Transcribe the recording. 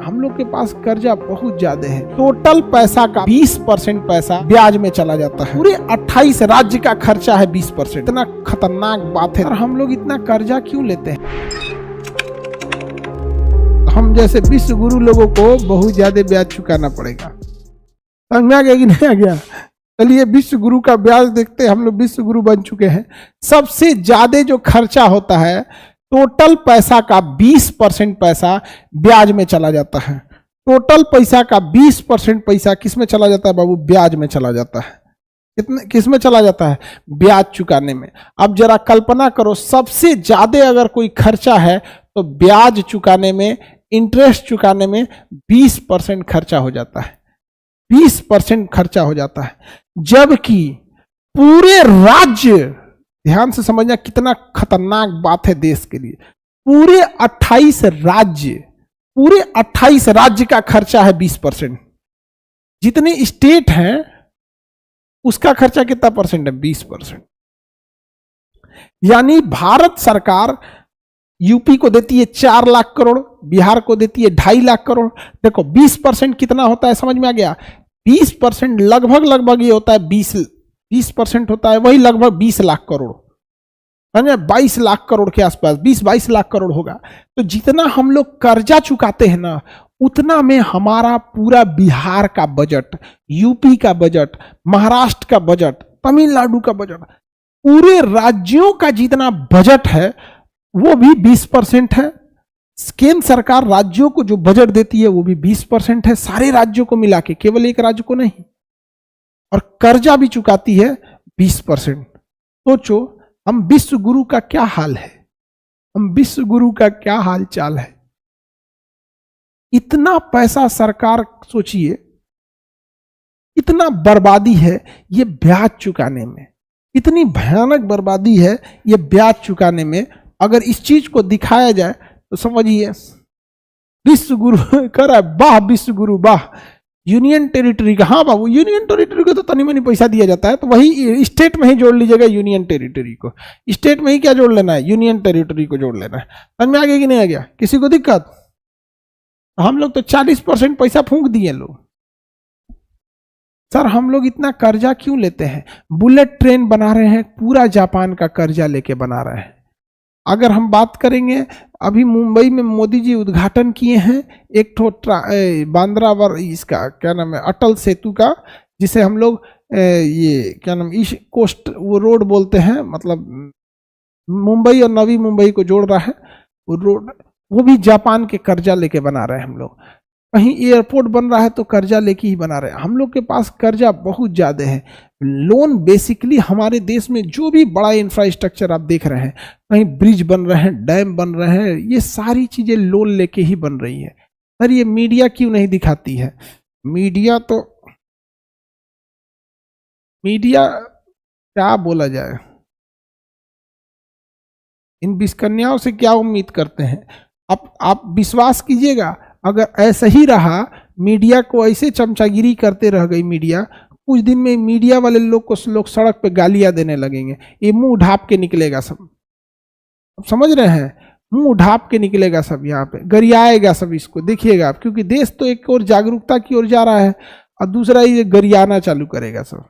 हम लोग के पास कर्जा बहुत ज्यादा है। टोटल पैसा का 20% पैसा ब्याज में चला जाता है। पूरे 28 राज्य का खर्चा है 20%। इतना खतरनाक बात है। और हम लोग इतना कर्जा क्यों लेते हैं? हम जैसे विश्व गुरु लोगों को बहुत ज्यादा ब्याज चुकाना पड़ेगा। समझ में आ गया कि नहीं आ गया? चलिए विश्व गुरु का ब्याज देखते हैं। हम लोग विश्व गुरु बन चुके हैं। सबसे ज्यादा जो खर्चा होता है टोटल पैसा का 20% पैसा ब्याज में चला जाता है। टोटल पैसा का 20% पैसा किस में चला जाता है बाबू? ब्याज में चला जाता है। किस में चला जाता है? ब्याज चुकाने में। अब जरा कल्पना करो, सबसे ज्यादा अगर कोई खर्चा है तो ब्याज चुकाने में, इंटरेस्ट चुकाने में 20% खर्चा हो जाता है। 20% खर्चा हो जाता है, जबकि पूरे राज्य, ध्यान से समझना कितना खतरनाक बात है देश के लिए, पूरे 28 राज्य का खर्चा है 20%। जितने स्टेट हैं उसका खर्चा कितना परसेंट है? 20%। यानी भारत सरकार यूपी को देती है 4 लाख करोड़, बिहार को देती है 2.5 लाख करोड़। देखो 20% कितना होता है, समझ में आ गया? 20% लगभग ये होता है 20% होता है वही लगभग 20 लाख करोड़, समझे? 22 लाख करोड़ के आसपास, 20-22 लाख करोड़ होगा। तो जितना हम लोग कर्जा चुकाते हैं ना, उतना में हमारा पूरा बिहार का बजट, यूपी का बजट, महाराष्ट्र का बजट, तमिलनाडु का बजट, पूरे राज्यों का जितना बजट है वो भी 20% है। केंद्र सरकार राज्यों को जो बजट देती है वो भी 20% है, सारे राज्यों को मिला के, केवल एक राज्य को नहीं। और कर्जा भी चुकाती है 20%। सोचो हम विश्व गुरु का क्या हाल है, हम विश्व गुरु का क्या हाल चाल है। इतना पैसा सरकार, सोचिए इतना बर्बादी है ये ब्याज चुकाने में, इतनी भयानक बर्बादी है ये ब्याज चुकाने में। अगर इस चीज को दिखाया जाए तो समझिए विश्व गुरु कर रहा है, वाह विश्व गुरु वाह। यूनियन टेरिटरी का, हाँ बाबू यूनियन टेरिटरी को तो तनी मनी पैसा दिया जाता है, तो वही स्टेट में ही जोड़ लीजिएगा यूनियन टेरिटरी को। स्टेट में ही क्या जोड़ लेना है? यूनियन टेरिटरी को जोड़ लेना है। समझ में आ गया कि नहीं आ गया? किसी को दिक्कत? हम लोग तो 40% पैसा फूंक दिए लोग। सर हम लोग इतना कर्जा क्यों लेते हैं? बुलेट ट्रेन बना रहे हैं, पूरा जापान का कर्जा लेके बना रहे हैं। अगर हम बात करेंगे, अभी मुंबई में मोदी जी उद्घाटन किए हैं एक बांद्रा इसका क्या नाम है, अटल सेतु का, जिसे हम लोग ये क्या नाम, ईस्ट कोस्ट वो रोड बोलते हैं, मतलब मुंबई और नवी मुंबई को जोड़ रहा है वो रोड। वो भी जापान के कर्जा लेके बना रहे हैं हम लोग। कहीं एयरपोर्ट बन रहा है तो कर्जा लेके ही बना रहे हैं। हम लोग के पास कर्जा बहुत ज्यादा है। लोन बेसिकली हमारे देश में जो भी बड़ा इंफ्रास्ट्रक्चर आप देख रहे हैं, कहीं ब्रिज बन रहे हैं, डैम बन रहे हैं, ये सारी चीजें लोन लेके ही बन रही है। सर ये मीडिया क्यों नहीं दिखाती है? मीडिया क्या बोला जाए, इन विस्कन्याओं से क्या उम्मीद करते हैं? आप विश्वास कीजिएगा, अगर ऐसा ही रहा, मीडिया को ऐसे चमचागिरी करते रह गई मीडिया, कुछ दिन में मीडिया वाले लोग को सड़क पे गालियां देने लगेंगे। ये मुंह ढाप के निकलेगा सब, अब समझ रहे हैं? मुंह ढाप के निकलेगा सब, यहाँ पे गरियाएगा सब। इसको देखिएगा आप, क्योंकि देश तो एक और जागरूकता की ओर जा रहा है और दूसरा ये गरियाना चालू करेगा सब।